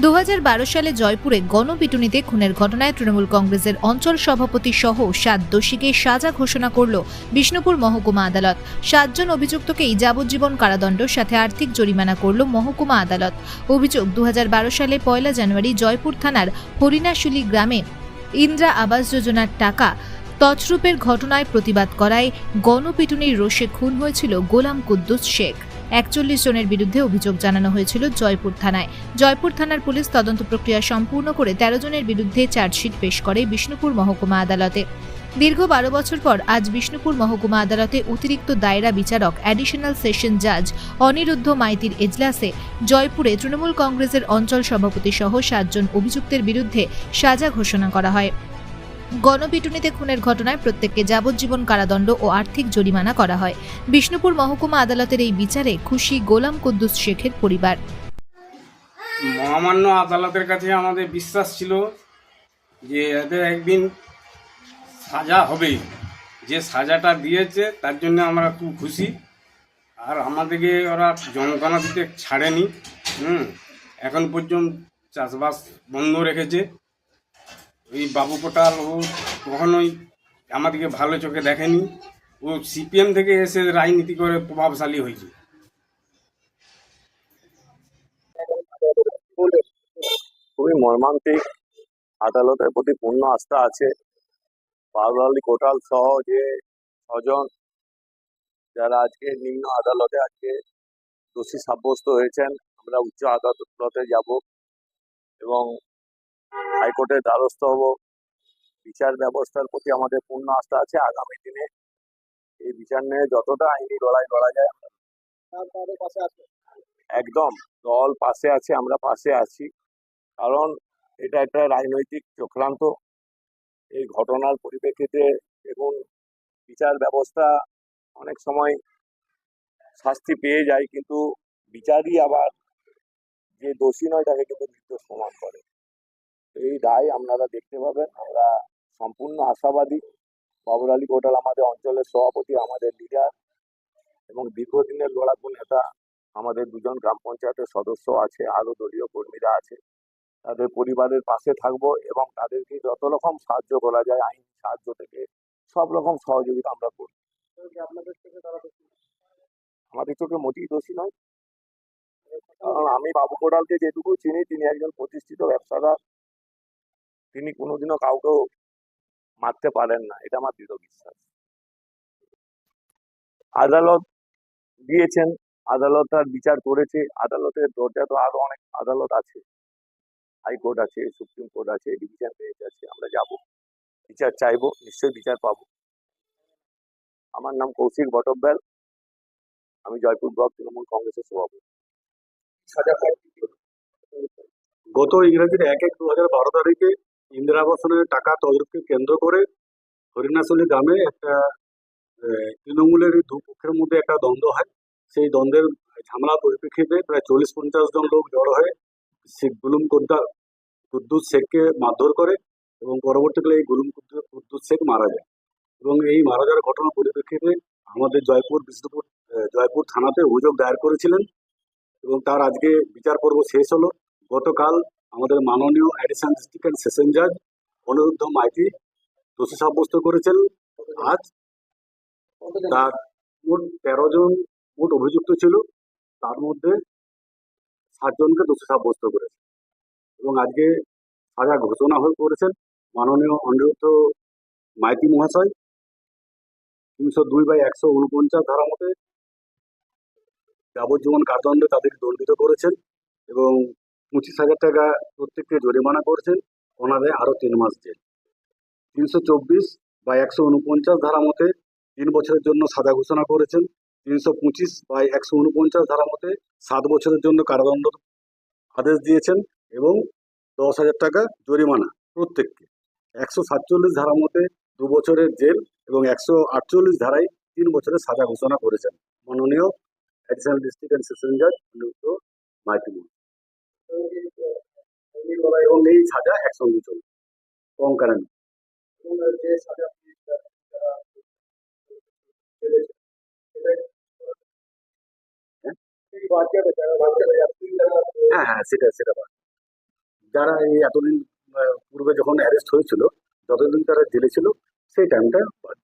2012 সালে জয়পুরে গণপিটুনিতে খুনের ঘটনায় তৃণমূল কংগ্রেসের অঞ্চল সভাপতি সহ 7 দোষীকে সাজা ঘোষণা করল বিষ্ণুপুর মহকুমা আদালত। 7 জন অভিযুক্তকেই যাবজ্জীবন কারাদণ্ড সাথে আর্থিক জরিমানা করল মহকুমা আদালত। অভিযোগ, 2012 সালে 1 জানুয়ারি জয়পুর থানার হরিণাশুলি গ্রামে ইন্দিরা আবাস যোজনার টাকা তছরূপের ঘটনায় প্রতিবাদ করায় গণপিটুনির রোষে খুন হয়েছিল গোলাম কুদ্দুস শেখ। 41 জনের বিরুদ্ধে অভিযোগ জানানো হয়েছিল জয়পুর থানায়। জয়পুর থানার পুলিশ তদন্ত প্রক্রিয়া সম্পূর্ণ করে 13 জনের বিরুদ্ধে চার্জশিট পেশ করে বিষ্ণুপুর মহকুমা আদালতে। দীর্ঘ 12 বছর পর আজ বিষ্ণুপুর মহকুমা আদালতে অতিরিক্ত দায়রা বিচারক অ্যাডিশনাল সেশন জাজ অনিরুদ্ধ মাইতির এজলাসে জয়পুরে তৃণমূল কংগ্রেসের অঞ্চল সভাপতি সহ 7 জন অভিযুক্তের বিরুদ্ধে সাজা ঘোষণা করা হয়। গণপিটুনিতে খুনের ঘটনায় প্রত্যেককে যাবজ্জীবন কারাদণ্ড ও আর্থিক জরিমানা করা হয়। বিষ্ণুপুর মহকুমা আদালতের এই বিচারে খুশি গোলাম কুদ্দুস শেখের পরিবার। মহামান্য আদালতের কাছে আমাদের বিশ্বাস ছিল যে এদের একদিন সাজা হবেই। যে সাজাটা দিয়েছে তার জন্য আমরা খুব খুশি। আর আমাদেরকে ওরা যন্ত্রণা দিতে ছাড়েনি। এখন পর্যন্ত চাষবাস বন্ধ রেখেছে। ওই বাবু কোটাল ও কখনোই আমাদেরকে ভালো চোখে দেখেনি। ও সিপিএম থেকে এসে রাজনীতি করে প্রভাবশালী হয়েছে। খুবই মর্মান্তিক। আদালতের প্রতি পূর্ণ আস্থা আছে। বাবুলাল কোটাল সহ যে 6 জন যারা আজকে নিম্ন আদালতে আজকে দোষী সাব্যস্ত হয়েছেন, আমরা উচ্চ আদালতে যাব এবং হাইকোর্টের দ্বারস্থ হব। বিচার ব্যবস্থার প্রতি আমাদের পূর্ণ আস্থা আছে। আগামী দিনে এই বিচার নিয়ে যতটা আইনি লড়াই করা যায় একদম দল পাশে আছে, আমরা পাশে আছি। কারণ এটা একটা রাজনৈতিক চক্রান্ত। এই ঘটনার পরিপ্রেক্ষিতে দেখুন, বিচার ব্যবস্থা অনেক সময় শাস্তি পেয়ে যায়, কিন্তু বিচারই আবার যে দোষী নয় তাকে কিন্তু নির্দোষ প্রমাণ করে। এই রায় আপনারা দেখতে পাবেন। আমরা সম্পূর্ণ আশাবাদী। বাবুল আলী কোটাল আমাদের অঞ্চলের সভাপতি, আমাদের লিডার এবং দীর্ঘদিনের লড়াকু নেতা। আমাদের 2 জন গ্রাম পঞ্চায়েতের সদস্য আছে, আরো দলীয় কর্মীরা আছে। তাদের পরিবারের পাশে থাকবো এবং তাদেরকে যত রকম সাহায্য করা যায়, আইনি সাহায্য থেকে সব রকম সহযোগিতা আমরা করি। আমাদের চোখে মোটেই দোষী নয়। কারণ আমি বাবু কোটালকে যেটুকু চিনি, তিনি একজন প্রতিষ্ঠিত ব্যবসাদার। তিনি কোনোদিনও কাউকেও মারতে পারেন না, এটা আমার দৃঢ় বিশ্বাস। আদালত দিয়েছেন, আদালত তার বিচার করেছে। আদালতের দরজা তো আরো অনেক আদালত আছে, হাইকোর্ট আছে, সুপ্রিম কোর্ট আছে, ডিভিশন বেঞ্চ আছে। আমরা যাব, বিচার চাইবো, নিশ্চয়ই বিচার পাবো। আমার নাম কৌশিক ভট্টবেল, আমি জয়পুর ব্লক তৃণমূল কংগ্রেসের সভাপতি। গত ইংরেজির 1/1/2012 তারিখে ইন্দিরা আবাসনের টাকা তদারকিকে কেন্দ্র করে হরিণাশুলি গ্রামে একটা তৃণমূলের দুপক্ষের মধ্যে একটা দ্বন্দ্ব হয়। সেই দ্বন্দ্বের ঝামেলার পরিপ্রেক্ষিতে প্রায় 40-50 জন লোক জড়ো হয়ে গোলাম কুদ্দুস শেখকে মারধর করে এবং পরবর্তীকালে এই গোলাম কুদ্দুস শেখ মারা যায়। এবং এই মারা যাওয়ার ঘটনার পরিপ্রেক্ষিতে আমাদের জয়পুর থানাতে অভিযোগ দায়ের করেছিলেন এবং তার আজকে বিচার পর্ব শেষ হলো। গতকাল আমাদের মাননীয় অ্যাডিশনাল ডিস্ট্রিক্ট অ্যান্ড সেশন জাজ অনিরুদ্ধ মাইতি দোষী সাব্যস্ত করেছেন। আজ তার মোট 13 জন মোট অভিযুক্ত ছিল, তার মধ্যে 7 জনকে দোষী সাব্যস্ত করেছে এবং আজকে সাজা ঘোষণা করেছেন মাননীয় অনিরুদ্ধ মাইতি মহাশয়। 302/149 ধারা মতে যাবজ্জীবন কারাদণ্ডে তাদের দণ্ডিত করেছেন এবং 25,000 টাকা প্রত্যেককে জরিমানা করেছেন, ওনাদের আরো 3 মাস জেল। 324/149 ধারা মতে 3 বছরের জন্য সাজা ঘোষণা করেছেন। 325/149 ধারা মতে 7 বছরের জন্য কারাদণ্ড আদেশ দিয়েছেন এবং 10,000 টাকা জরিমানা প্রত্যেককে। 147 ধারা মতে 2 বছরের জেল এবং 148 ধারায় 3 বছরের সাজা ঘোষণা করেছেন মাননীয় অ্যাডিশনাল ডিস্ট্রিক্ট অ্যান্ড সেশন জাজ অনিরুদ্ধ মাইতি এবং এই সাজা একসঙ্গে চলবে কনকারেন্ট। হ্যাঁ, সেটা যারা এই এতদিন পূর্বে যখন অ্যারেস্ট হয়েছিল, যতদিন তারা জেলে ছিল সেই টাইমটা বাদ।